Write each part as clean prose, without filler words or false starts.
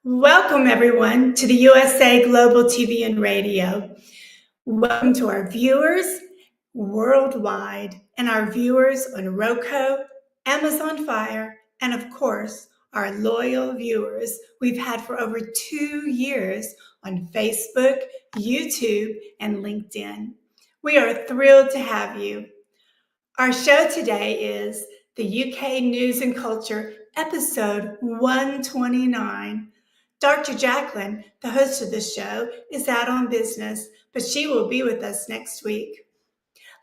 Welcome, everyone, to the USA Global TV and Radio. Welcome to our viewers worldwide and our viewers on Roku, Amazon Fire, and of course, our loyal viewers we've had for over 2 years on Facebook, YouTube, and LinkedIn. We are thrilled to have you. Our show today is the UK News and Culture, episode 129. Dr. JACALYN, the host of this show, is out on business, but she will be with us next week.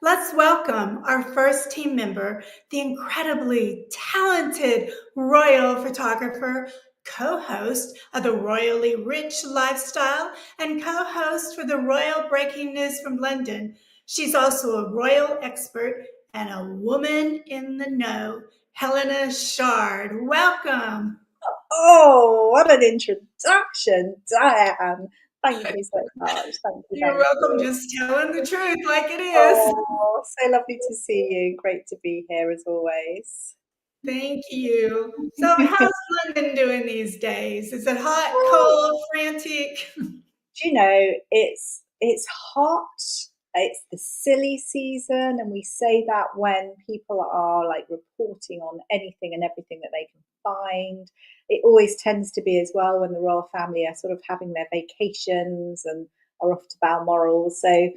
Let's welcome our first team member, the incredibly talented royal photographer, co-host of the Royally Rich Lifestyle, and co-host for the Royal Breaking News from London. She's also a royal expert and a woman in the know, HELENA CHARD. Welcome. Oh, what an introduction, Diann. Thank you so much. Thank you. You're welcome. Just telling the truth like it is. Oh, so lovely to see you. Great to be here as always. Thank you. So how's London doing these days? Is it hot, cold, frantic? Do you know, it's hot. It's the silly season, and we say that when people are like reporting on anything and everything that they can find. It always tends to be as well when the royal family are sort of having their vacations and are off to Balmoral. So,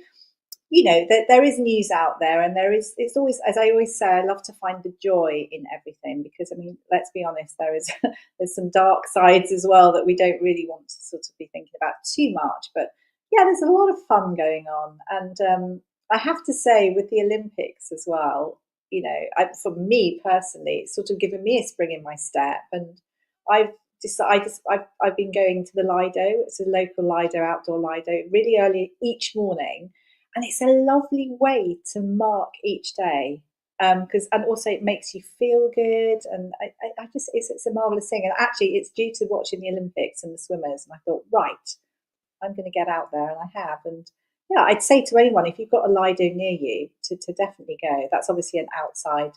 you know, there is news out there, and it's always, as I always say, I love to find the joy in everything, because I mean, let's be honest, there's some dark sides as well that we don't really want to sort of be thinking about too much. But yeah, there's a lot of fun going on. And I have to say, with the Olympics as well, you know, for me personally, it's sort of given me a spring in my step. And I've been going to the Lido. It's a local Lido, outdoor Lido, really early each morning. And it's a lovely way to mark each day. And also it makes you feel good. And I just, it's a marvelous thing. And actually it's due to watching the Olympics and the swimmers. And I thought, right, I'm going to get out there, and I have. And yeah, I'd say to anyone, if you've got a Lido near you, to definitely go. That's obviously an outside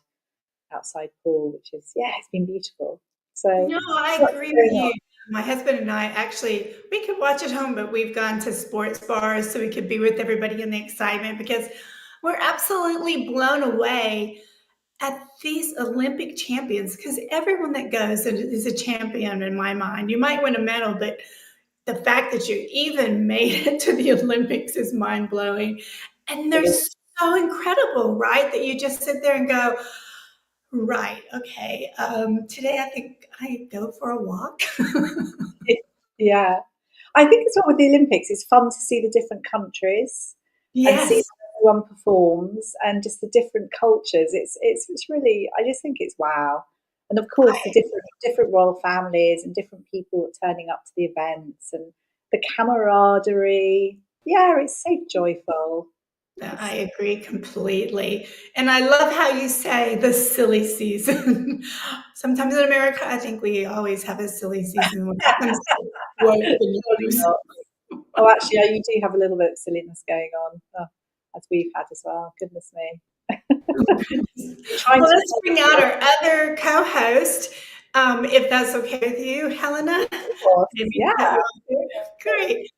pool, which is, yeah, it's been beautiful. So no, I agree with you. My husband and I actually, we could watch at home, but we've gone to sports bars so we could be with everybody in the excitement, because we're absolutely blown away at these Olympic champions, because everyone that goes is a champion in my mind. You might win a medal, but the fact that you even made it to the Olympics is mind-blowing. And they're so incredible, right? That you just sit there and go, right, okay, today I think I go for a walk. Yeah. I think as well with the Olympics, it's fun to see the different countries and see how everyone performs, and just the different cultures. It's really, I just think it's wow. And of course, the different royal families and different people turning up to the events, and the camaraderie. Yeah, it's so joyful. I agree completely. And I love how you say the silly season. Sometimes in America, I think we always have a silly season when it comes to the news. Oh, actually, you do have a little bit of silliness going on, as we've had as well. Goodness me. Well, let's bring out our other co-host, if that's okay with you, HELENA. Yeah. Great.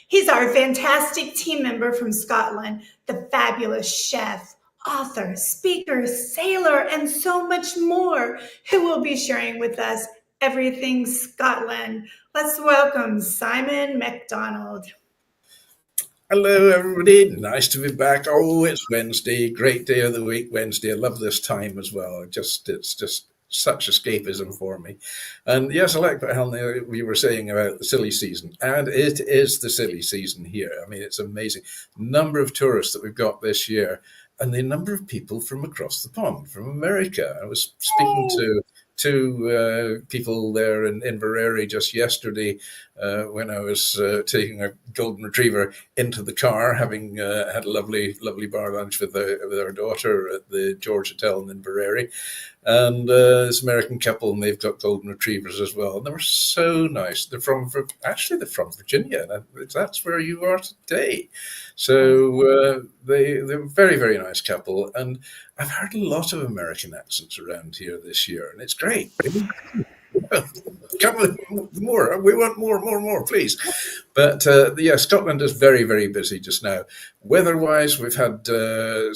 He's our fantastic team member from Scotland, the fabulous chef, author, speaker, sailor, and so much more, who will be sharing with us everything Scotland. Let's welcome Simon Macdonald. Hello, everybody. Nice to be back. Oh, it's Wednesday. Great day of the week, Wednesday. I love this time as well. It's just such escapism for me. And yes, I like what Helena, we were saying about the silly season. And it is the silly season here. I mean, it's amazing. Number of tourists that we've got this year, and the number of people from across the pond, from America. I was speaking to people there in Inverary just yesterday when I was taking a golden retriever into the car, having had a lovely bar lunch with our daughter at the George Hotel in Inverary. And this American couple, and they've got golden retrievers as well. And they were so nice. They're from Virginia. That's where you are today. So they're a very, very nice couple. And I've heard a lot of American accents around here this year, and it's great. Come on, more. We want more, please. But yeah, Scotland is very, very busy just now. Weather-wise, we've had a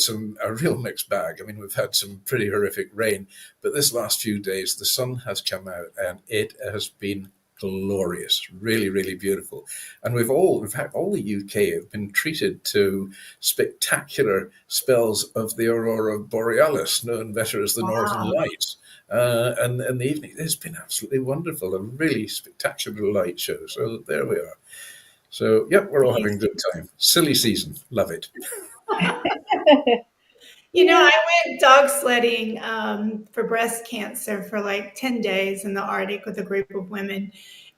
real mixed bag. I mean, we've had some pretty horrific rain, but this last few days, the sun has come out and it has been glorious, really, really beautiful. And in fact, all the UK have been treated to spectacular spells of the aurora borealis, known better as the Northern Lights. And in the evening, it's been absolutely wonderful, a really spectacular light show. So there we are. So, yep, we're all having a good time. Silly season. Love it. You know, I went dog sledding for breast cancer for like 10 days in the Arctic with a group of women.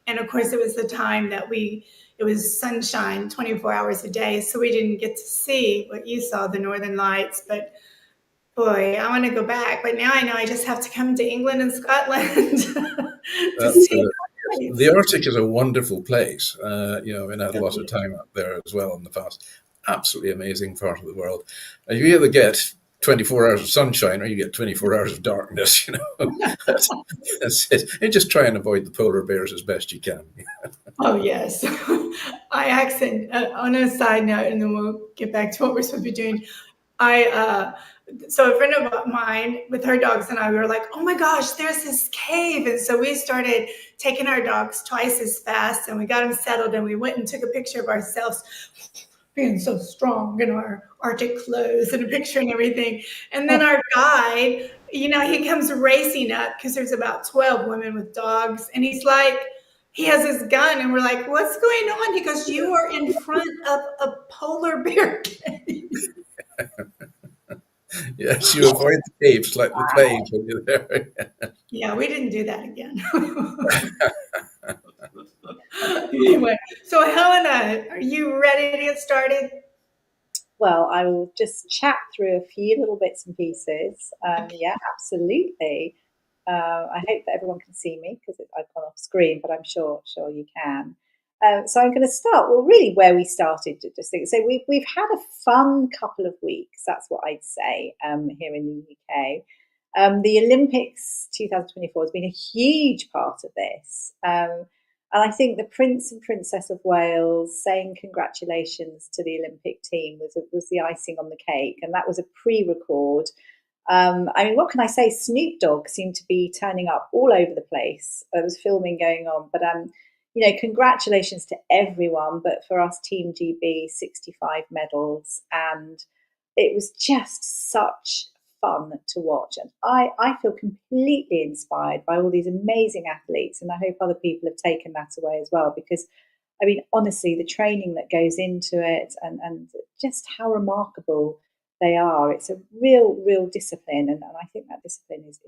And of course, it was the time that it was sunshine 24 hours a day. So we didn't get to see what you saw, the Northern Lights. But boy, I want to go back. But now I know I just have to come to England and Scotland to see the Arctic is a wonderful place. You know, and I had a lot of time up there as well in the past. Absolutely amazing part of the world. And you either get 24 hours of sunshine or you get 24 hours of darkness, you know. That's it. And just try and avoid the polar bears as best you can. Oh, yes. On a side note, and then we'll get back to what we're supposed to be doing. So a friend of mine with her dogs and I, we were like, oh my gosh, there's this cave. And so we started taking our dogs twice as fast and we got them settled and we went and took a picture of ourselves being so strong in our Arctic clothes and a picture and everything. And then our guide, you know, he comes racing up because there's about 12 women with dogs. And he's like, he has his gun and we're like, what's going on? He goes, you are in front of a polar bear cave. Yes, you avoid the caves like the plague when you're there. Yeah, we didn't do that again. Anyway, so Helena, are you ready to get started? Well, I will just chat through a few little bits and pieces. Yeah, absolutely. I hope that everyone can see me because I've gone off screen, but I'm sure you can. So I'm going to start, well, really where we started. Just think. So we've had a fun couple of weeks. That's what I'd say here in the UK. The Olympics 2024 has been a huge part of this. And I think the Prince and Princess of Wales saying congratulations to the Olympic team was the icing on the cake. And that was a pre-record. I mean, what can I say? Snoop Dogg seemed to be turning up all over the place. There was filming going on. But, you know, congratulations to everyone. But for us, Team GB, 65 medals. And it was just such fun to watch. And I feel completely inspired by all these amazing athletes. And I hope other people have taken that away as well. Because, I mean, honestly, the training that goes into it and just how remarkable they are. It's a real discipline. And I think that discipline is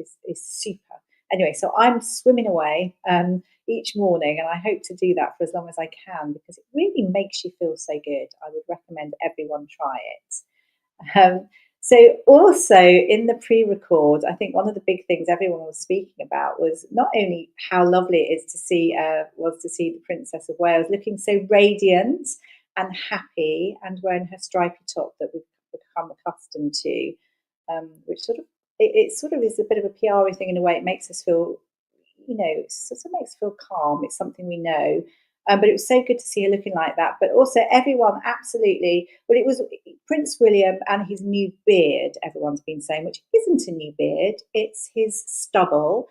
super. Anyway, so I'm swimming away each morning. And I hope to do that for as long as I can because it really makes you feel so good. I would recommend everyone try it. So also in the pre-record, I think one of the big things everyone was speaking about was not only how lovely it is to see the Princess of Wales looking so radiant and happy and wearing her stripy top that we've become accustomed to, which sort of it sort of is a bit of a PR thing in a way. It makes us feel, you know, it sort of makes us feel calm. It's something we know. But it was so good to see her looking like that. But also everyone absolutely, well, it was Prince William and his new beard, everyone's been saying, which isn't a new beard, it's his stubble.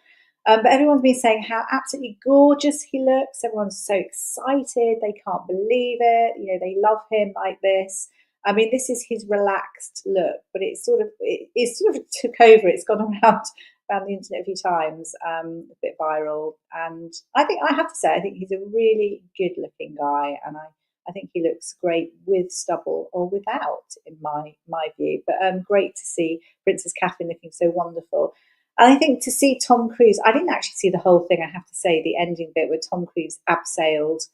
But everyone's been saying how absolutely gorgeous he looks. Everyone's so excited. They can't believe it. You know, they love him like this. I mean, this is his relaxed look, but it sort of took over. It's gone around the internet a few times, a bit viral. And I have to say, I think he's a really good looking guy. And I think he looks great with stubble or without, in my view. But great to see Princess Catherine looking so wonderful. And I think to see Tom Cruise, I didn't actually see the whole thing, I have to say, the ending bit where Tom Cruise abseiled,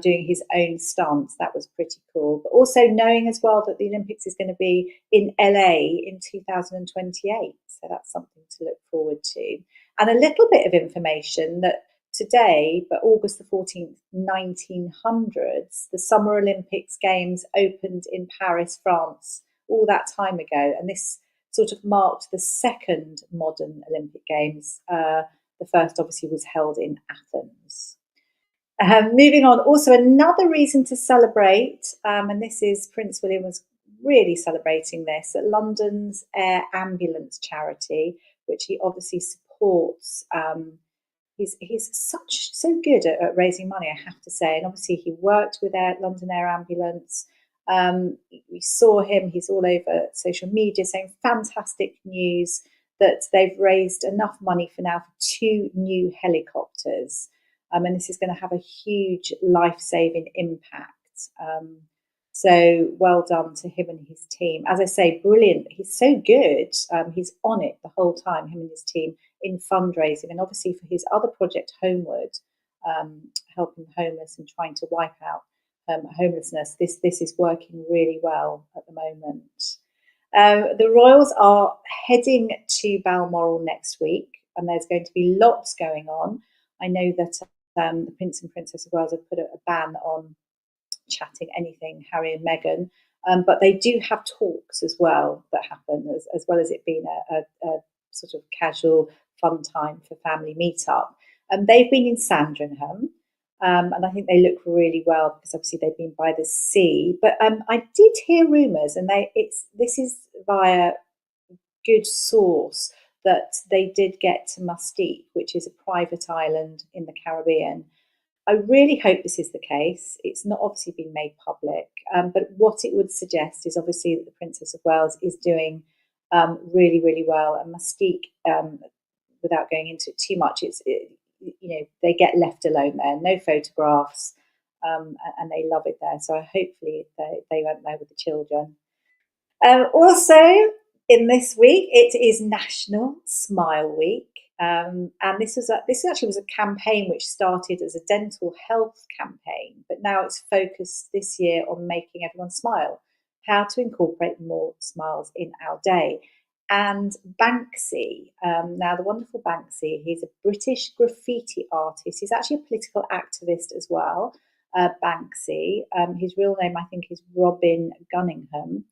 doing his own stunts. That was pretty cool. But also knowing as well that the Olympics is going to be in LA in 2028. So that's something to look forward to. And a little bit of information that today, but August the 14th, 1900s, the Summer Olympics Games opened in Paris, France, all that time ago. And this sort of marked the second modern Olympic Games. The The first obviously was held in Athens. Moving on, also another reason to celebrate, and this is Prince William was really celebrating this at London's Air Ambulance charity, which he obviously supports. He's so good at raising money, I have to say, and obviously he worked with London Air Ambulance. We saw him; he's all over social media saying fantastic news that they've raised enough money for now for 2 new helicopters. And this is going to have a huge life-saving impact. So well done to him and his team. As I say, brilliant. He's so good. He's on it the whole time, him and his team, in fundraising. And obviously for his other project, Homeward, helping the homeless and trying to wipe out homelessness, this is working really well at the moment. The Royals are heading to Balmoral next week, and there's going to be lots going on. I know that the Prince and Princess of Wales have put a ban on chatting anything Harry and Meghan, but they do have talks as well that happen, as well as it being a sort of casual fun time for family meetup. They've been in Sandringham, and I think they look really well because obviously they've been by the sea. But I did hear rumours, and this is via good source, that they did get to Mustique, which is a private island in the Caribbean. I really hope this is the case. It's not obviously been made public, but what it would suggest is obviously that the Princess of Wales is doing really, really well. And Mustique, without going into it too much, they get left alone there, no photographs, and they love it there. So hopefully they went there with the children. Also, in this week, it is National Smile Week. And this actually was a campaign which started as a dental health campaign, but now it's focused this year on making everyone smile, how to incorporate more smiles in our day. And Banksy, now the wonderful Banksy, he's a British graffiti artist. He's actually a political activist as well, Banksy. His real name, I think, is Robin Gunningham.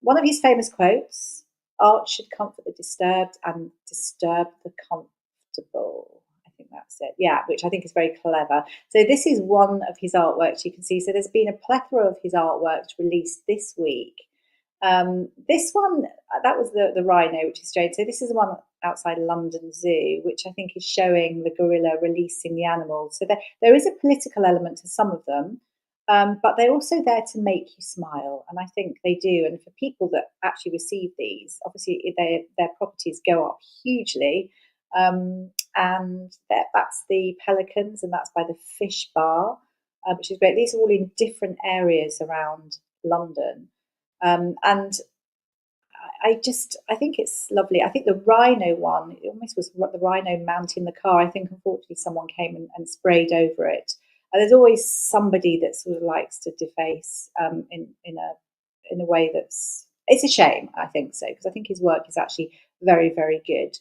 One of his famous quotes: "Art should comfort the disturbed and disturb the comfortable." I think that's it. Yeah, which I think is very clever. So this is one of his artworks you can see. So there's been a plethora of his artworks released this week. This one, that was the rhino, which is strange. So this is the one outside London Zoo, which I think is showing the gorilla releasing the animals. So there is a political element to some of them. But they're also there to make you smile, and I think they do. And for people that actually receive these, obviously their properties go up hugely. And that's the Pelicans, and that's by the Fish Bar, which is great. These are all in different areas around London, and I think it's lovely. I think the rhino one, it almost was the rhino mounting the car. I think unfortunately someone came and sprayed over it. There's always somebody that sort of likes to deface in a way it's a shame, I think so, because I think his work is actually very, very good.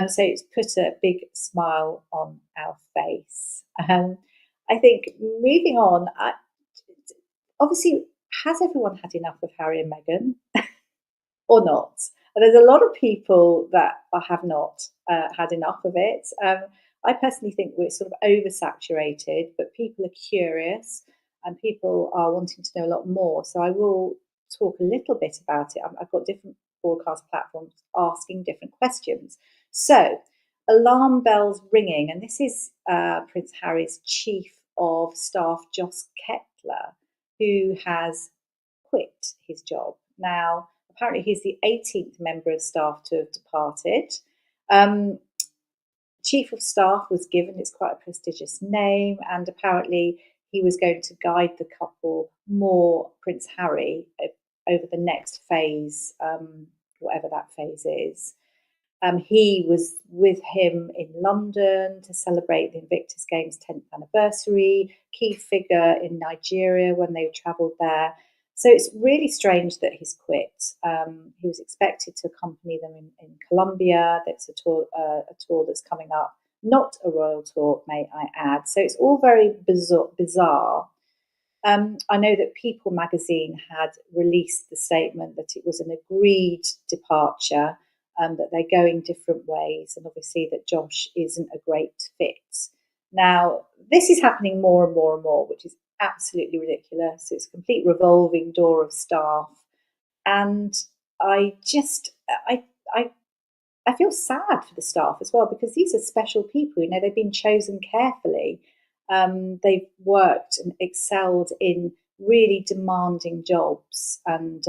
So it's put a big smile on our face. I think moving on, obviously, has everyone had enough of Harry and Meghan or not? And there's a lot of people that have not had enough of it. I personally think we're sort of oversaturated, but people are curious and people are wanting to know a lot more. So I will talk a little bit about it. I've got different broadcast platforms asking different questions. So alarm bells ringing, and this is Prince Harry's Chief of Staff, Joss Kettler, who has quit his job. Now, apparently he's the 18th member of staff to have departed. Chief of Staff was given, it's quite a prestigious name, and apparently he was going to guide the couple more, Prince Harry, over the next phase, whatever that phase is. He was with him in London to celebrate the Invictus Games 10th anniversary, key figure in Nigeria when they travelled there. So it's really strange that he's quit. He was expected to accompany them in Colombia. That's a tour that's coming up, not a royal tour, may I add. So it's all very bizarre. I know that People magazine had released the statement that it was an agreed departure, that they're going different ways, and obviously that Josh isn't a great fit. Now, this is happening more and more and more, which is absolutely ridiculous. It's a complete revolving door of staff. And I feel sad for the staff as well, because these are special people. They've been chosen carefully. They've worked and excelled in really demanding jobs, and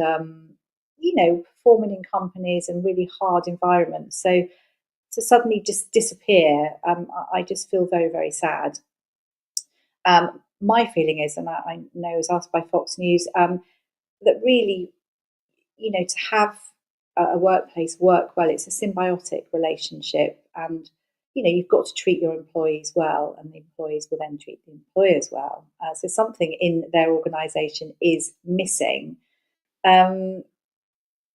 performing in companies and really hard environments. So to suddenly just disappear, I just feel very, very sad. My feeling is, and I know I was asked by Fox News, that really, to have a workplace work well, it's a symbiotic relationship, and you've got to treat your employees well, and the employees will then treat the employers well. So something in their organisation is missing.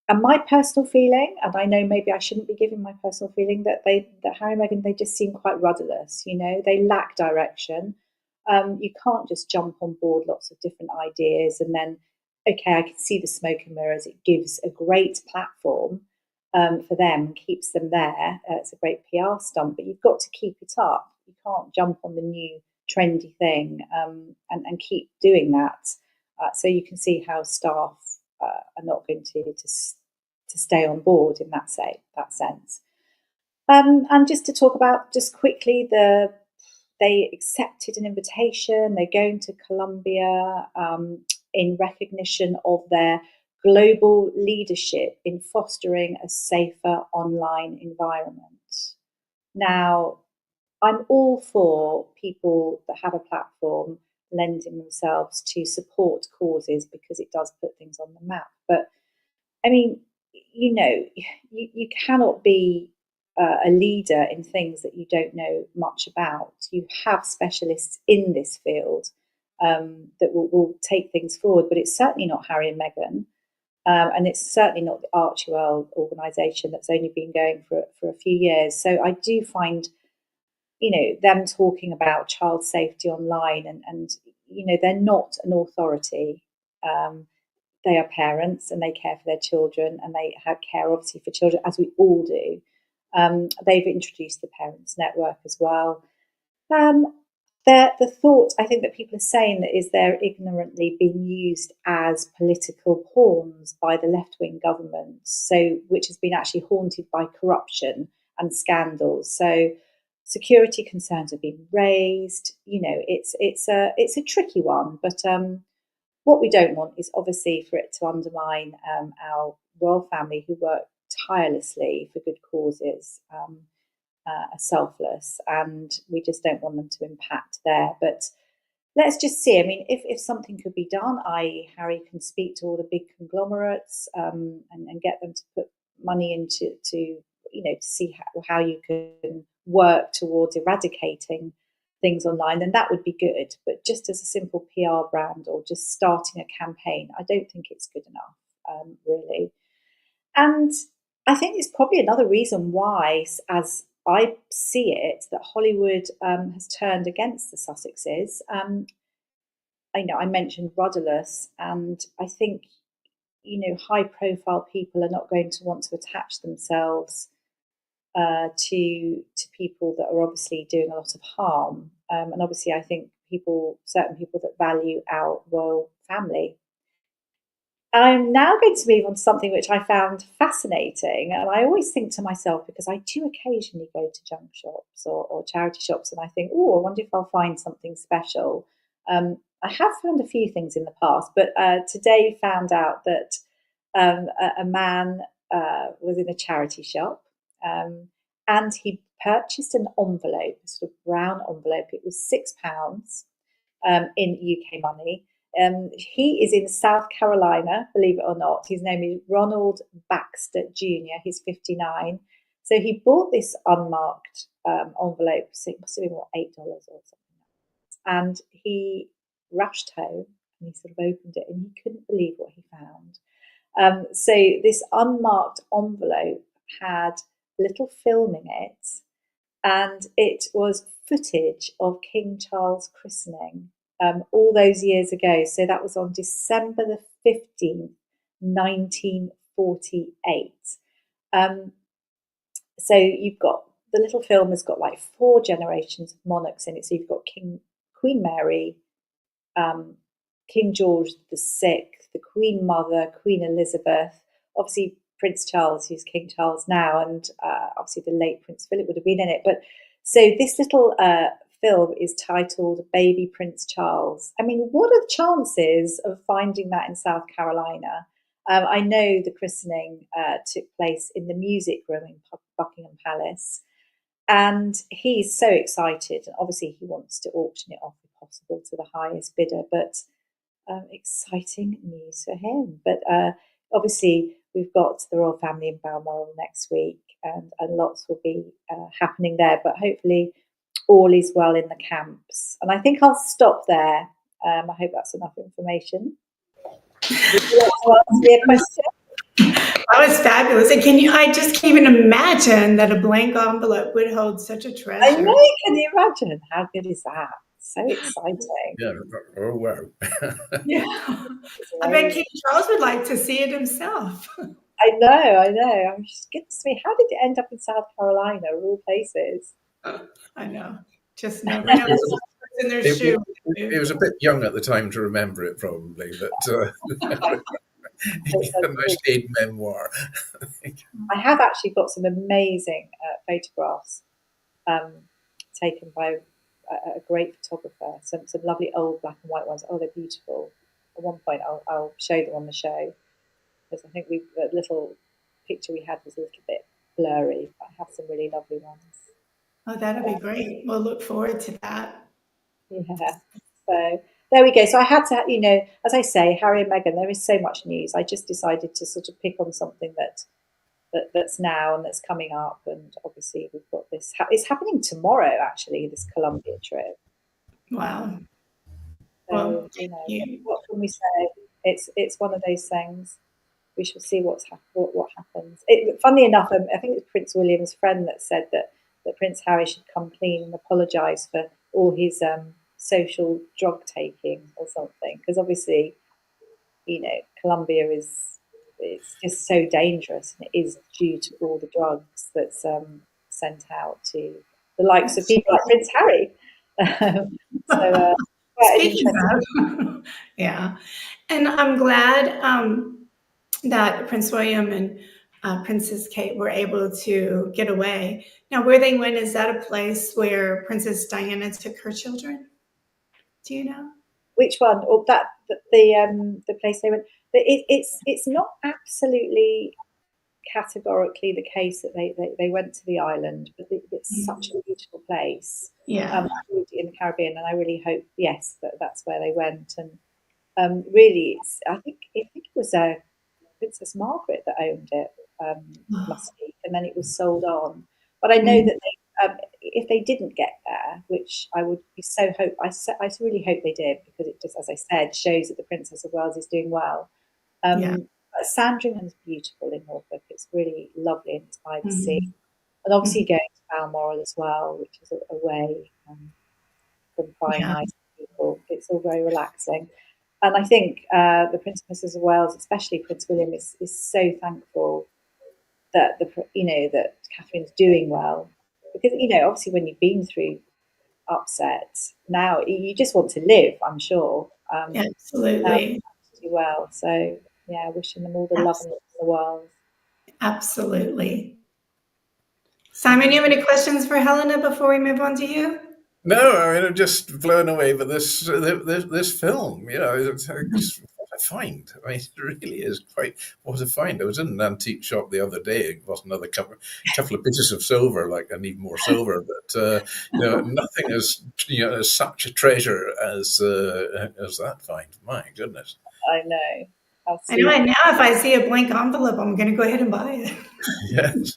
And my personal feeling, and I know maybe I shouldn't be giving my personal feeling, that Harry and Meghan, they just seem quite rudderless. They lack direction. You can't just jump on board lots of different ideas and then, okay, I can see the smoke and mirrors. It gives a great platform for them, keeps them there. It's a great PR stunt, but you've got to keep it up. You can't jump on the new trendy thing and keep doing that. So you can see how staff are not going to stay on board in that sense. And just to talk about just quickly, they accepted an invitation. They're going to Colombia in recognition of their global leadership in fostering a safer online environment. Now, I'm all for people that have a platform lending themselves to support causes, because it does put things on the map. But I mean, you cannot be a leader in things that you don't know much about. You have specialists in this field that will take things forward, but it's certainly not Harry and Meghan, and it's certainly not the Archewell organisation that's only been going for a few years. So I do find, them talking about child safety online, and they're not an authority. They are parents, and they care for their children, and they have care obviously for children, as we all do. They've introduced the Parents Network as well. The thought, I think, that people are saying that is they're ignorantly being used as political pawns by the left-wing government, which has been actually haunted by corruption and scandals. So security concerns have been raised. It's a tricky one, but what we don't want is obviously for it to undermine our royal family, who work tirelessly for good causes, are selfless, and we just don't want them to impact there. But let's just see. I mean, if something could be done, i.e. Harry can speak to all the big conglomerates and get them to put money into to see how you can work towards eradicating things online, then that would be good. But just as a simple PR brand or just starting a campaign, I don't think it's good enough, really. And I think it's probably another reason why, as I see it, that Hollywood has turned against the Sussexes. I mentioned rudderless, and I think high-profile people are not going to want to attach themselves to people that are obviously doing a lot of harm. And obviously, I think certain people that value our royal family. I'm now going to move on to something which I found fascinating, and I always think to myself, because I do occasionally go to junk shops or charity shops, and I think, I wonder if I'll find something special. I have found a few things in the past, but today found out that a man was in a charity shop, and he purchased an envelope, a sort of brown envelope. It was £6 in UK money. He is in South Carolina, believe it or not. His name is Ronald Baxter Jr. He's 59. So he bought this unmarked envelope. So it must have been $8 or something. And he rushed home and he sort of opened it, and he couldn't believe what he found. So this unmarked envelope had little film in it, and it was footage of King Charles' christening all those years ago. So that was on December the 15th, 1948. So you've got, the little film has got like 4 generations of monarchs in it. So you've got Queen Mary, King George VI, the Queen Mother, Queen Elizabeth, obviously Prince Charles, who's King Charles now, and obviously the late Prince Philip would have been in it. But so this little film is titled Baby Prince Charles. I mean, what are the chances of finding that in South Carolina? I know the christening took place in the music room in Buckingham Palace, and he's so excited. And obviously, he wants to auction it off if possible to the highest bidder. But exciting news for him. But obviously, we've got the royal family in Balmoral next week, and lots will be happening there. But hopefully, all is well in the camps. And I think I'll stop there. I hope that's enough information. Would you like to ask me a question? That was fabulous. And I just can't even imagine that a blank envelope would hold such a treasure. I know, can you imagine? How good is that? So exciting. Yeah. Oh, wow. Yeah. I bet King Charles would like to see it himself. I know. I'm just, goodness me, how did it end up in South Carolina, of all places? I know. Just never know what's in their shoe. He was a bit young at the time to remember it, probably, but he had a nice aid memoir. I have actually got some amazing photographs taken by a great photographer, some lovely old black and white ones. Oh, they're beautiful. At one point, I'll show them on the show, because I think the little picture we had was a little bit blurry. But I have some really lovely ones. Oh, that'll be great. We'll look forward to that. Yeah. So there we go. So I had to, as I say, Harry and Meghan, there is so much news. I just decided to sort of pick on something that's now and that's coming up. And obviously we've got this. It's happening tomorrow, actually, this Colombia trip. Wow. So, what can we say? It's one of those things. We shall see what happens. Funnily enough, I think it was Prince William's friend that said that Prince Harry should come clean and apologise for all his social drug taking or something, because obviously, Colombia it's just so dangerous, and it is due to all the drugs that's sent out to the likes of people like Prince Harry. Speaking of, yeah, and I'm glad that Prince William and Princess Kate were able to get away. Now, where they went, is that a place where Princess Diana took her children? Do you know? Which one? Or the place they went? But it's not absolutely categorically the case that they went to the island, but it's such a beautiful place. Yeah. In the Caribbean, and I really hope, yes, that's where they went. And really, I think it was Princess Margaret that owned it, must be, and then it was sold on. But I know that if they didn't get there, which I would be so I really hope they did, because it just, as I said, shows that the Princess of Wales is doing well. Sandringham's beautiful in Norfolk. It's really lovely, and it's by the sea. And obviously going to Balmoral as well, which is away from prying eyes people. It's all very relaxing. And I think the Prince and Princess of Wales, especially Prince William, is so thankful that that Catherine's doing well, because obviously when you've been through upset, now you just want to live. I'm sure. Absolutely. Do well. So yeah, wishing them all the love in the world. Absolutely. Simon, you have any questions for Helena before we move on to you? No, I mean, I'm just blown away by this film. It's what a find. I mean, it really is quite what a find. I was in an antique shop the other day. It was another couple of pieces of silver. Like, I need more silver, but nothing is as such a treasure as that find. My goodness. I know. I know. And now, if I see a blank envelope, I'm going to go ahead and buy it. Yes.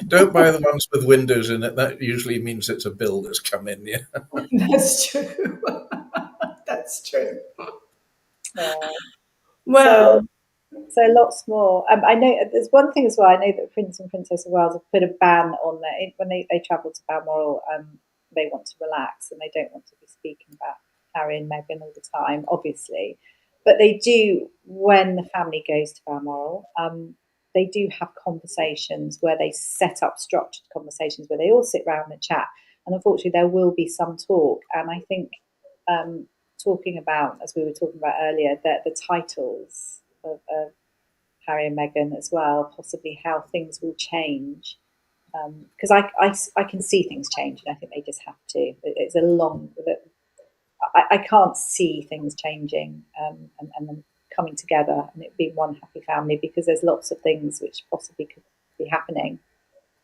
Don't buy the ones with windows in it. That usually means it's a bill that's come in. Yeah, that's true. That's true. Well, so lots more. I know there's one thing as well. I know that Prince and Princess of Wales have put a ban on that when they travel to Balmoral. They want to relax, and they don't want to be speaking about Harry and Meghan all the time, obviously. But they do, when the family goes to Balmoral, they do have conversations where they set up structured conversations where they all sit around and chat. And unfortunately, there will be some talk. And I think talking about, as we were talking about earlier, the titles of Harry and Meghan as well, possibly how things will change. Because I can see things change, and I think they just have to. It's a long... I can't see things changing and them coming together and it being one happy family, because there's lots of things which possibly could be happening.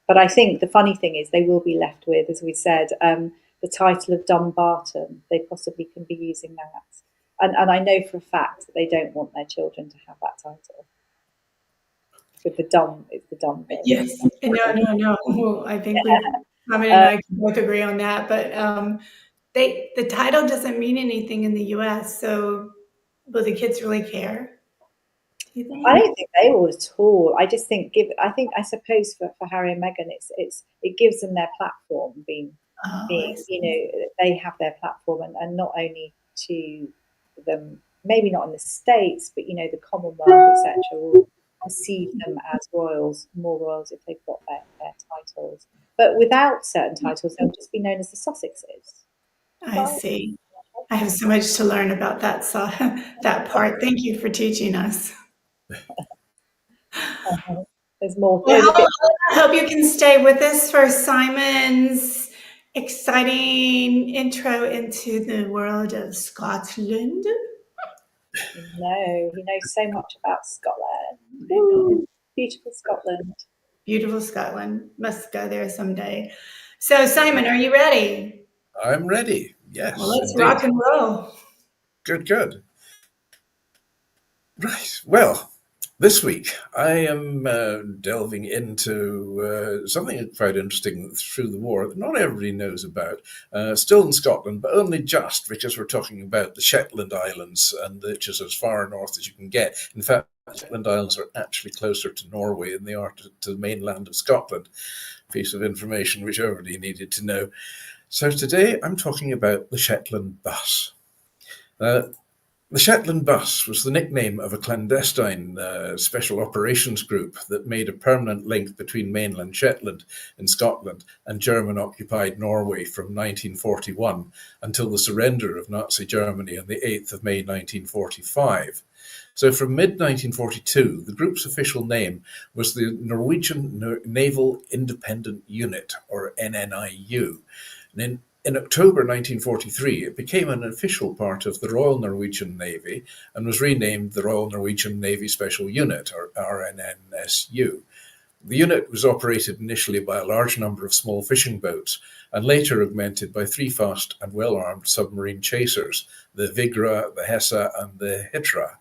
But I think the funny thing is they will be left with, as we said, the title of Dumbarton. They possibly can be using that. And I know for a fact that they don't want their children to have that title. With the dumb, it's the dumb bit. Yes. No. Well, I think Simon and I can both agree on that. But the title doesn't mean anything in the U.S., so will the kids really care? Do you think? I don't think they will at all. I just think I suppose for Harry and Meghan, it gives them their platform. Being they have their platform, and not only to them, maybe not in the States, but the Commonwealth, etc., will perceive them as royals, more royals if they've got their titles. But without certain titles, they'll just be known as the Sussexes. I see. I have so much to learn about that part. Thank you for teaching us. There's more. Well, I hope you can stay with us for Simon's exciting intro into the world of Scotland. No, he knows so much about Scotland. Ooh, beautiful Scotland. Beautiful Scotland. Must go there someday. So, Simon, are you ready? I'm ready. Yes. Well, let's indeed. rock and roll. Good. Right. Well, this week I am delving into something quite interesting through the war that not everybody knows about. Still in Scotland, but only just, because we're talking about the Shetland Islands, and which is as far north as you can get. In fact, the Shetland Islands are actually closer to Norway than they are to the mainland of Scotland. Piece of information which everybody needed to know. So today I'm talking about the Shetland Bus. The Shetland Bus was the nickname of a clandestine special operations group that made a permanent link between mainland Shetland in Scotland and German-occupied Norway from 1941 until the surrender of Nazi Germany on the 8th of May 1945. So from mid-1942, the group's official name was the Norwegian Naval Independent Unit, or NNIU. And in October 1943, it became an official part of the Royal Norwegian Navy and was renamed the Royal Norwegian Navy Special Unit, or RNNSU. The unit was operated initially by a large number of small fishing boats and later augmented by 3 fast and well-armed submarine chasers, the Vigra, the Hessa, and the Hitra.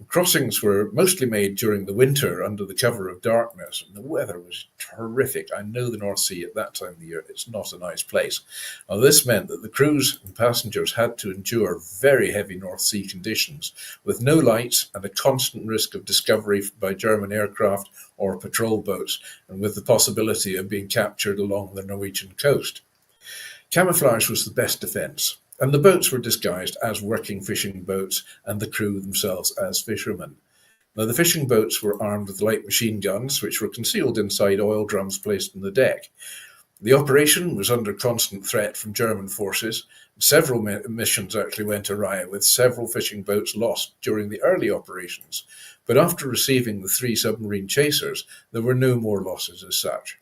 Crossings were mostly made during the winter under the cover of darkness, and the weather was terrific. I know the North Sea at that time of the year, it's not a nice place. Now, this meant that the crews and passengers had to endure very heavy North Sea conditions, with no lights and a constant risk of discovery by German aircraft or patrol boats, and with the possibility of being captured along the Norwegian coast. Camouflage was the best defence, and the boats were disguised as working fishing boats and the crew themselves as fishermen. Now, the fishing boats were armed with light machine guns, which were concealed inside oil drums placed on the deck. The operation was under constant threat from German forces. Several missions actually went awry, with several fishing boats lost during the early operations. But after receiving the 3 submarine chasers, there were no more losses as such.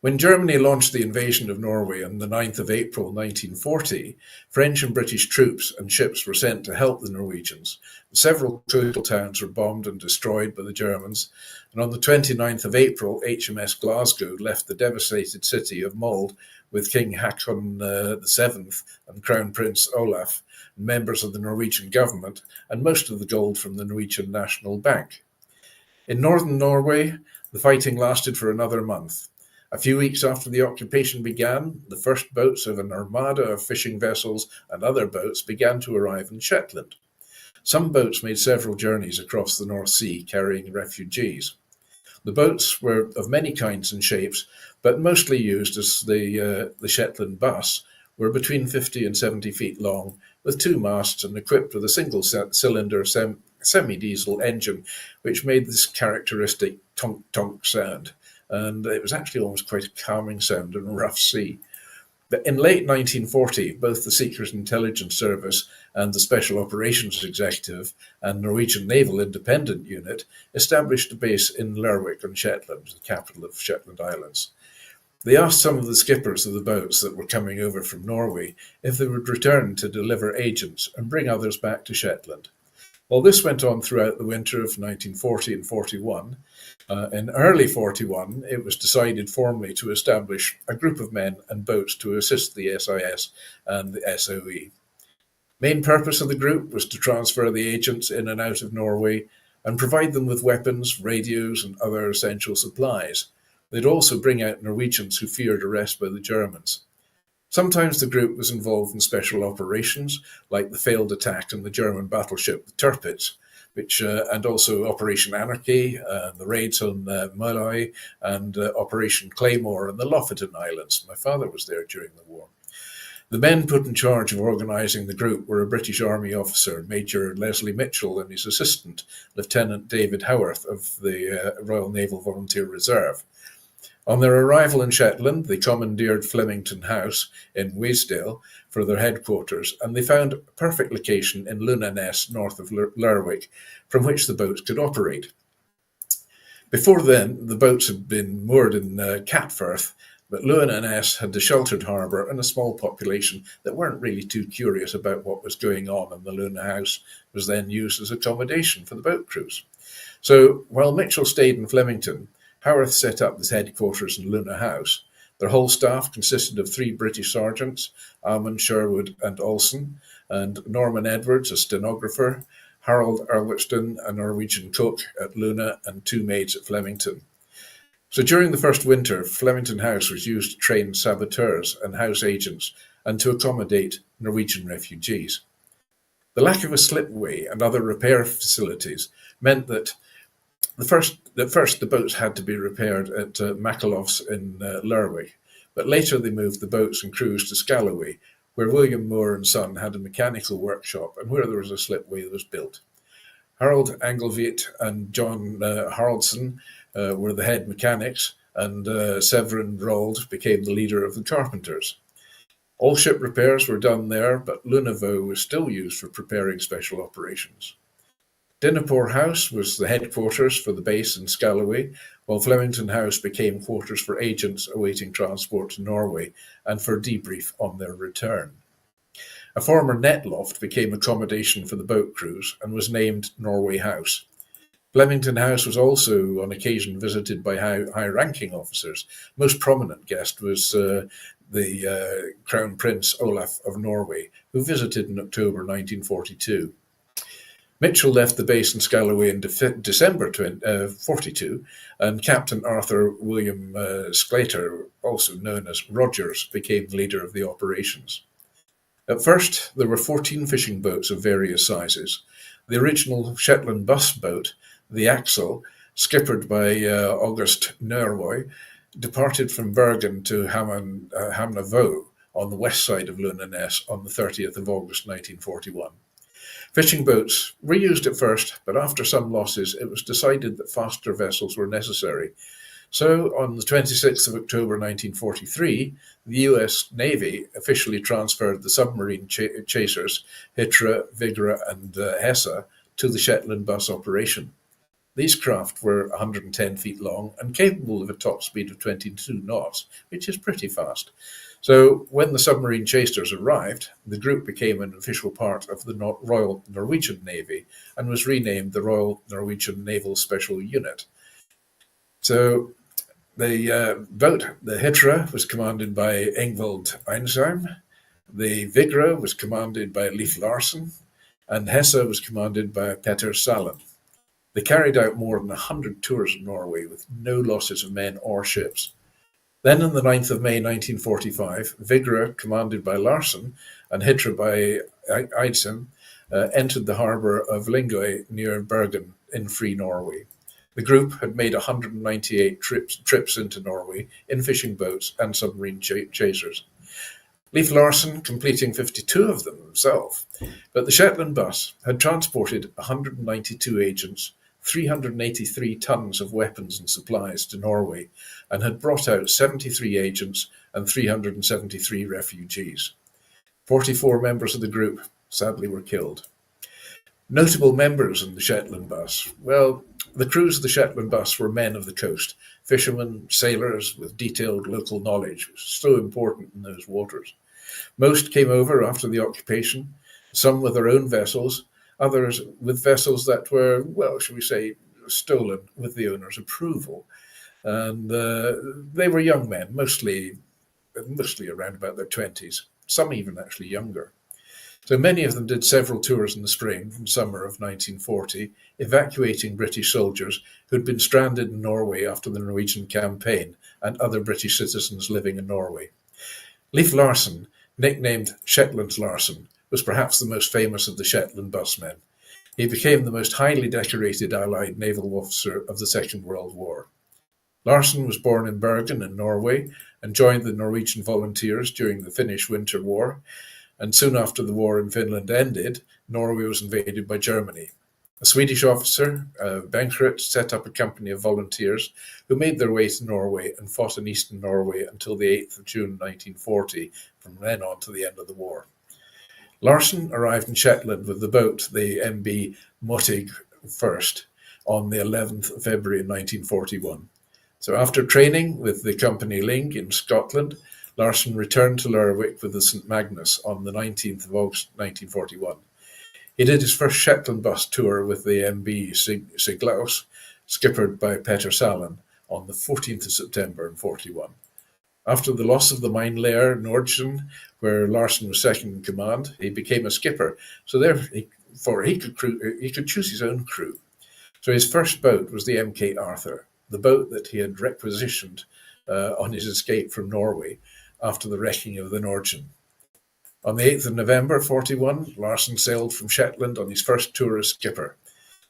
When Germany launched the invasion of Norway on the 9th of April 1940, French and British troops and ships were sent to help the Norwegians. Several coastal towns were bombed and destroyed by the Germans, and on the 29th of April, HMS Glasgow left the devastated city of Molde with King Haakon VII and Crown Prince Olaf, members of the Norwegian government, and most of the gold from the Norwegian National Bank. In northern Norway, the fighting lasted for another month. A few weeks after the occupation began, the first boats of an armada of fishing vessels and other boats began to arrive in Shetland. Some boats made several journeys across the North Sea carrying refugees. The boats were of many kinds and shapes, but mostly used as the Shetland Bus, were between 50 and 70 feet long, with 2 masts and equipped with a single-cylinder semi-diesel engine, which made this characteristic tonk-tonk sound. And it was actually almost quite a calming sound in a rough sea. But in late 1940, both the Secret Intelligence Service and the Special Operations Executive and Norwegian Naval Independent Unit established a base in Lerwick on Shetland, the capital of Shetland Islands. They asked some of the skippers of the boats that were coming over from Norway if they would return to deliver agents and bring others back to Shetland. Well, this went on throughout the winter of 1940 and 41. In early 41, it was decided formally to establish a group of men and boats to assist the SIS and the SOE. Main purpose of the group was to transfer the agents in and out of Norway and provide them with weapons, radios, and other essential supplies. They'd also bring out Norwegians who feared arrest by the Germans. Sometimes the group was involved in special operations, like the failed attack on the German battleship the Tirpitz, and also Operation Anarchy, the raids on Molloy, and Operation Claymore and the Lofoten Islands. My father was there during the war. The men put in charge of organising the group were a British Army officer, Major Leslie Mitchell, and his assistant, Lieutenant David Howarth of the Royal Naval Volunteer Reserve. On their arrival in Shetland, they commandeered Flemington House in Weasdale for their headquarters, and they found a perfect location in Lunaness, north of Lerwick, from which the boats could operate. Before then, the boats had been moored in Catfirth, but Lunaness had a sheltered harbour and a small population that weren't really too curious about what was going on, and the Luna House was then used as accommodation for the boat crews. So while Mitchell stayed in Flemington, Howarth set up his headquarters in Luna House. Their whole staff consisted of 3 British sergeants, Almond, Sherwood and Olsen, and Norman Edwards, a stenographer, Harold Erlicton, a Norwegian cook at Luna, and 2 maids at Flemington. So during the first winter, Flemington House was used to train saboteurs and house agents and to accommodate Norwegian refugees. The lack of a slipway and other repair facilities meant that the boats had to be repaired at Macalof's in Lerwick, but later they moved the boats and crews to Scalloway, where William Moore and Son had a mechanical workshop and where there was a slipway that was built. Harold Engelveit and John Haraldson were the head mechanics, and Severin Rold became the leader of the carpenters. All ship repairs were done there, but Lunavo was still used for preparing special operations. Dinapore House was the headquarters for the base in Scalloway, while Flemington House became quarters for agents awaiting transport to Norway and for debrief on their return. A former net loft became accommodation for the boat crews and was named Norway House. Flemington House was also on occasion visited by high-ranking officers. Most prominent guest was the Crown Prince Olaf of Norway, who visited in October 1942. Mitchell left the base in Scalloway in December 1942, and Captain Arthur William Sclater, also known as Rogers, became the leader of the operations. At first, there were 14 fishing boats of various sizes. The original Shetland bus boat, the Axel, skippered by August Nervoy, departed from Bergen to Hamnavoe on the west side of Lunaness on the 30th of August 1941. Fishing boats were used at first, but after some losses, it was decided that faster vessels were necessary. So, on the 26th of October 1943, the US Navy officially transferred the submarine chasers Hitra, Vigra, and Hessa to the Shetland bus operation. These craft were 110 feet long and capable of a top speed of 22 knots, which is pretty fast. So when the submarine chasers arrived, the group became an official part of the Royal Norwegian Navy and was renamed the Royal Norwegian Naval Special Unit. So the boat, the Hitra, was commanded by Ingvald Einsheim, the Vigra was commanded by Leif Larsen, and Hessa was commanded by Petter Salen. They carried out more than 100 tours in Norway with no losses of men or ships. Then on the 9th of May 1945, Vigra, commanded by Larsen, and Hitra by Eidsen, entered the harbour of Lingøy near Bergen in Free Norway. The group had made 198 trips into Norway in fishing boats and submarine chasers. Leif Larsen completing 52 of them himself. But the Shetland bus had transported 192 agents, 383 tons of weapons and supplies to Norway, and had brought out 73 agents and 373 refugees. 44 members of the group sadly were killed. Notable members in the Shetland bus. Well, the crews of the Shetland bus were men of the coast, fishermen, sailors with detailed local knowledge, which was so important in those waters. Most came over after the occupation, some with their own vessels, others with vessels that were, well, shall we say, stolen with the owner's approval. And they were young men, mostly around about their 20s, some even actually younger. So many of them did several tours in the spring and summer of 1940, evacuating British soldiers who'd been stranded in Norway after the Norwegian campaign and other British citizens living in Norway. Leif Larsen, nicknamed Shetland's Larsen, was perhaps the most famous of the Shetland busmen. He became the most highly decorated Allied naval officer of the Second World War. Larsen was born in Bergen in Norway and joined the Norwegian volunteers during the Finnish Winter War. And soon after the war in Finland ended, Norway was invaded by Germany. A Swedish officer, Bengt, set up a company of volunteers who made their way to Norway and fought in eastern Norway until the 8th of June 1940, from then on to the end of the war. Larsen arrived in Shetland with the boat, the MB Mottig first, on the 11th of February 1941. So after training with the Company Ling in Scotland, Larsen returned to Lerwick with the St. Magnus on the 19th of August 1941. He did his first Shetland bus tour with the MB Siglaus, skippered by Peter Salin, on the 14th of September in 41. After the loss of the mine layer Nordsen, where Larsen was second in command, he became a skipper, so therefore he could choose his own crew. So his first boat was the MK Arthur, the boat that he had requisitioned on his escape from Norway after the wrecking of the Nordsen. On the 8th of November 41, Larsen sailed from Shetland on his first tour as skipper.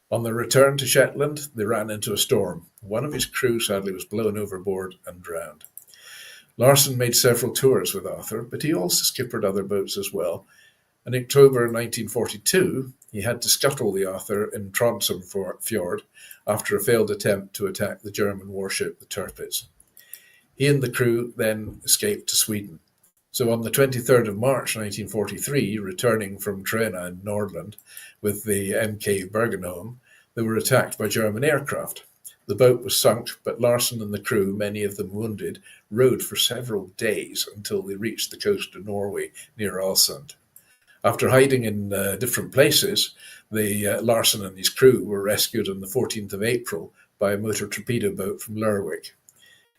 On their return to Shetland, they ran into a storm. One of his crew sadly was blown overboard and drowned. Larsen made several tours with Arthur, but he also skippered other boats as well. In October 1942, he had to scuttle the Arthur in Trondheim Fjord after a failed attempt to attack the German warship, the Tirpitz. He and the crew then escaped to Sweden. So on the 23rd of March 1943, returning from Trena in Nordland with the MK Bergenholm, they were attacked by German aircraft. The boat was sunk, but Larsen and the crew, many of them wounded, rowed for several days until they reached the coast of Norway near Ålesund. After hiding in different places, Larsen and his crew were rescued on the 14th of April by a motor torpedo boat from Lerwick.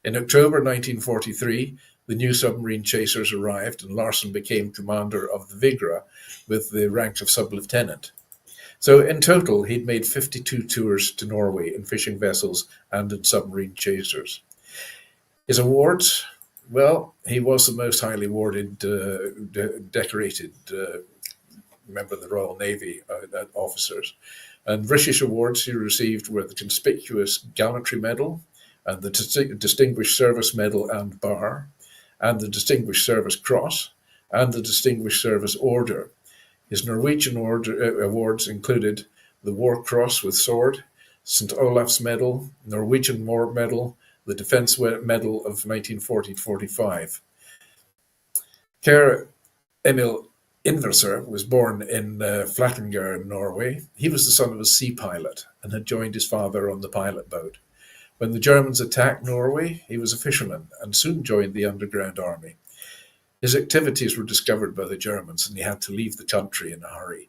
In October 1943, the new submarine chasers arrived and Larsen became commander of the Vigra with the rank of sub-lieutenant. So in total, he'd made 52 tours to Norway in fishing vessels and in submarine chasers. His awards, well, he was the most highly awarded, decorated member of the Royal Navy officers. And British awards he received were the Conspicuous Gallantry Medal, and the Distinguished Service Medal and Bar, and the Distinguished Service Cross, and the Distinguished Service Order. His Norwegian awards included the War Cross with Sword, St. Olaf's Medal, Norwegian War Medal, the Defence Medal of 1940-45. Ker Emil Inverser was born in Flattinger in Norway. He was the son of a sea pilot and had joined his father on the pilot boat. When the Germans attacked Norway, he was a fisherman and soon joined the underground army. His activities were discovered by the Germans and he had to leave the country in a hurry.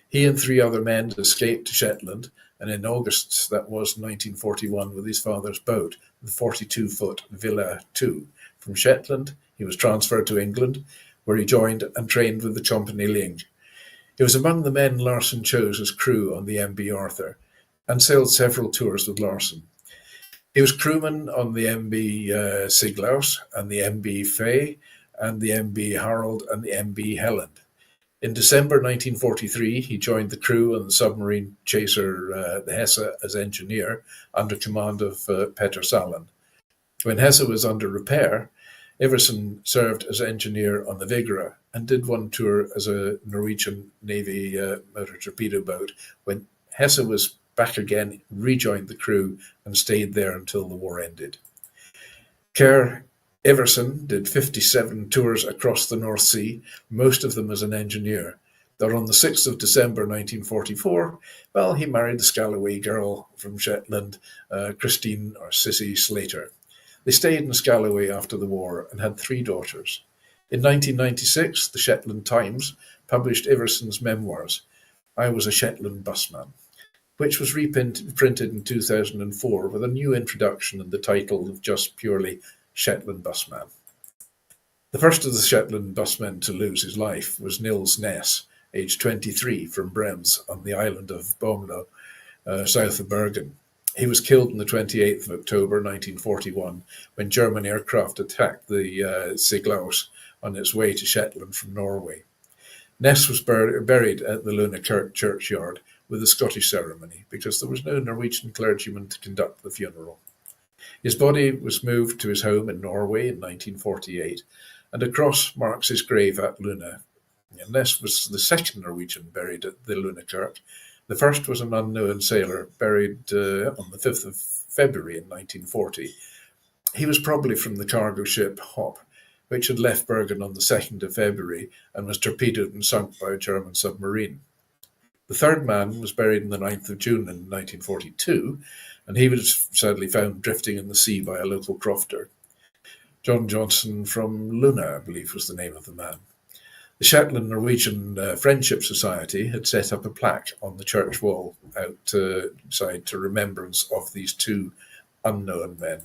He and 3 other men escaped to Shetland, and in August, that was 1941, with his father's boat, the 42-foot Villa II. From Shetland, he was transferred to England, where he joined and trained with the Company Ling. He was among the men Larsen chose as crew on the MB Arthur and sailed several tours with Larsen. He was crewman on the MB Siglaus and the MB Faye and the MB Harold and the MB Helen. In December 1943, he joined the crew on the submarine chaser the Hesse as engineer under command of Peter Salin. When Hesse was under repair, Iversen served as engineer on the Vigra and did one tour as a Norwegian Navy motor torpedo boat. When Hesse was back again, rejoined the crew and stayed there until the war ended. Kerr Iversen did 57 tours across the North Sea, most of them as an engineer. That on the 6th of December 1944, well, he married the Scalloway girl from Shetland, Christine or Sissy Slater. They stayed in Scalloway after the war and had 3 daughters. In 1996, the Shetland Times published Iversen's memoirs, I Was a Shetland Busman, which was reprinted in 2004 with a new introduction and the title of just purely Shetland Busman. The first of the Shetland busmen to lose his life was Nils Ness, aged 23, from Brems on the island of Boehm, south of Bergen. He was killed on the 28th of October 1941 when German aircraft attacked the Siglaus on its way to Shetland from Norway. Ness was buried at the Luna Kirk churchyard with a Scottish ceremony because there was no Norwegian clergyman to conduct the funeral. His body was moved to his home in Norway in 1948, and a cross marks his grave at Luna. Ness was the second Norwegian buried at the Luna Kirk. The first was an unknown sailor buried on the 5th of February in 1940. He was probably from the cargo ship Hop, which had left Bergen on the 2nd of February and was torpedoed and sunk by a German submarine. The third man was buried on the 9th of June in 1942, and he was sadly found drifting in the sea by a local crofter. John Johnson from Luna, I believe, was the name of the man. The Shetland-Norwegian Friendship Society had set up a plaque on the church wall outside to remembrance of these 2 unknown men.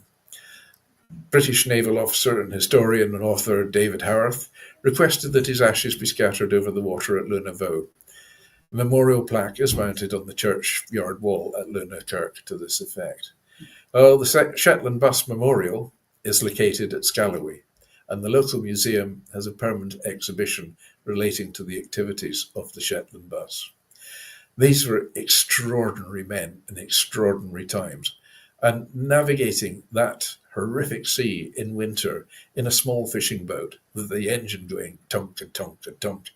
British naval officer and historian and author David Howarth requested that his ashes be scattered over the water at Luna Voe. A memorial plaque is mounted on the churchyard wall at Luna Kirk to this effect. The Shetland Bus Memorial is located at Scalloway, and the local museum has a permanent exhibition relating to the activities of the Shetland bus. These were extraordinary men in extraordinary times, and navigating that horrific sea in winter in a small fishing boat with the engine going tunk and tunk and tunk,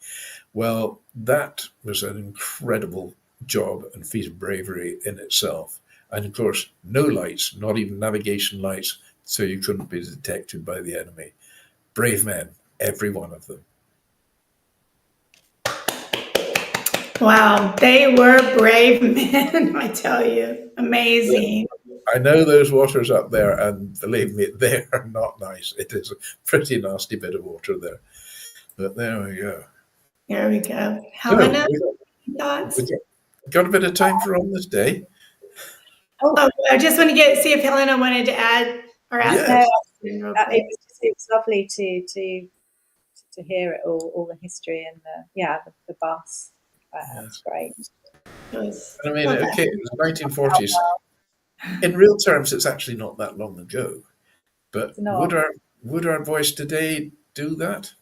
well, that was an incredible job and feat of bravery in itself. And of course, no lights, not even navigation lights, so you couldn't be detected by the enemy. Brave men, every one of them. Wow, they were brave men, I tell you. Amazing. I know those waters up there, and believe me, they are not nice. It is a pretty nasty bit of water there. But there we go. There we go. Helena, thoughts? We got a bit of time for on this day. Oh, I just want to see if Helena wanted to add or ask. Yeah. It was lovely to hear it all the history and the bus. That's great. I mean, okay, it was 1940s. In real terms, it's actually not that long ago. But would our voice today do that?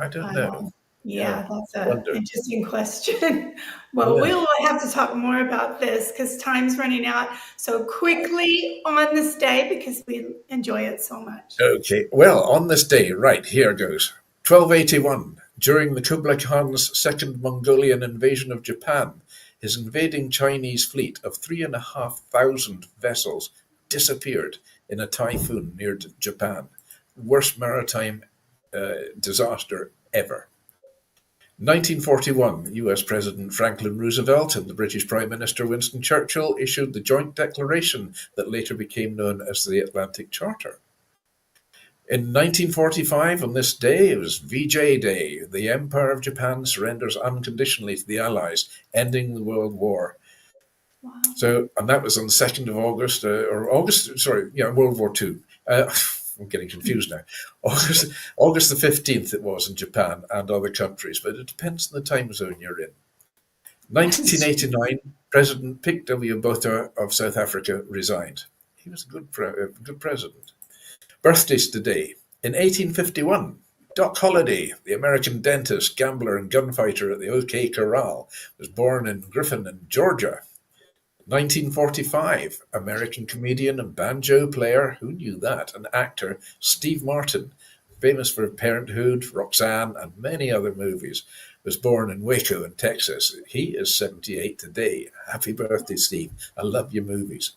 I don't know. Yeah, that's an interesting question. Well, we'll have to talk more about this because time's running out so quickly on this day because we enjoy it so much. Okay, well, on this day, right, here goes. 1281, during the Kublai Khan's second Mongolian invasion of Japan, his invading Chinese fleet of 3,500 vessels disappeared in a typhoon near Japan. Worst maritime disaster ever. 1941, US President Franklin Roosevelt and the British Prime Minister Winston Churchill issued the joint declaration that later became known as the Atlantic Charter. In 1945, on this day, it was VJ Day. The Empire of Japan surrenders unconditionally to the Allies, ending the World War. Wow. So, and that was on the 2nd of August, World War II. I'm getting confused now. August the 15th it was in Japan and other countries, but it depends on the time zone you're in. 1989, President Pik W. Botha of South Africa resigned. He was a good president. Birthdays today. In 1851, Doc Holliday, the American dentist, gambler and gunfighter at the OK Corral, was born in Griffin in Georgia. 1945, American comedian and banjo player, who knew that, and actor Steve Martin, famous for Parenthood, Roxanne, and many other movies, was born in Waco in Texas. He is 78 today. Happy birthday, Steve. I love your movies.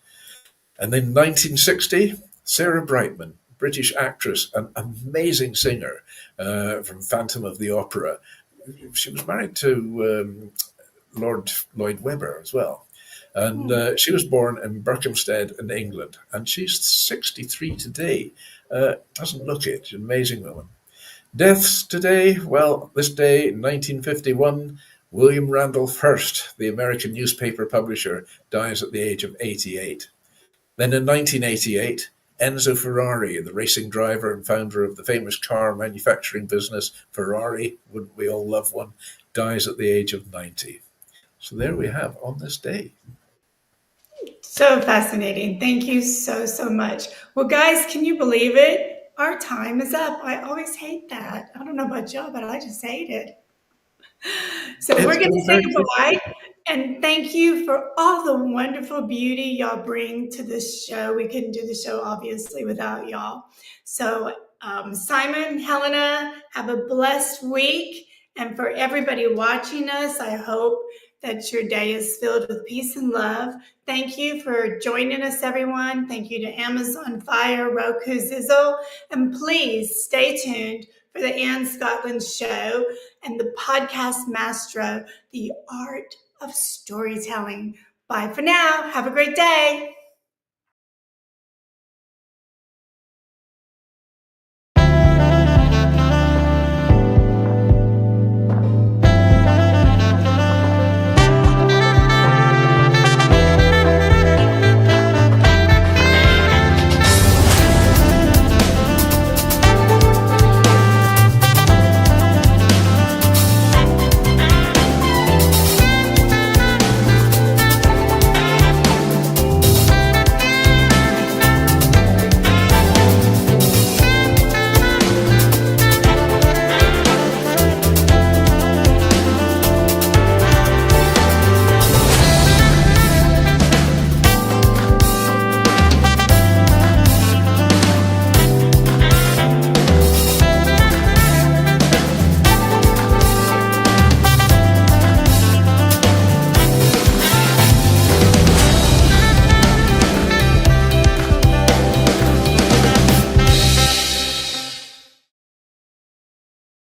And then 1960, Sarah Brightman, British actress and amazing singer from Phantom of the Opera. She was married to Lord Lloyd Webber as well. And she was born in Berkhamsted in England, and she's 63 today. Doesn't look it. She's an amazing woman. Deaths today, well, this day in 1951, William Randolph Hearst, the American newspaper publisher, dies at the age of 88. Then in 1988, Enzo Ferrari, the racing driver and founder of the famous car manufacturing business Ferrari, wouldn't we all love one, dies at the age of 90. So there we have on this day. So fascinating. Thank you so much. Well, guys, can you believe it? Our time is up. I always hate that. I don't know about y'all, but I just hate it. So we're going to say goodbye. And thank you for all the wonderful beauty y'all bring to this show. We couldn't do the show, obviously, without y'all. So Simon, Helena, have a blessed week. And for everybody watching us, I hope that your day is filled with peace and love. Thank you for joining us, everyone. Thank you to Amazon Fire, Roku, Zizzle. And please stay tuned for the Anne Scotland Show and the podcast Mastro, The Art of Storytelling. Bye for now. Have a great day.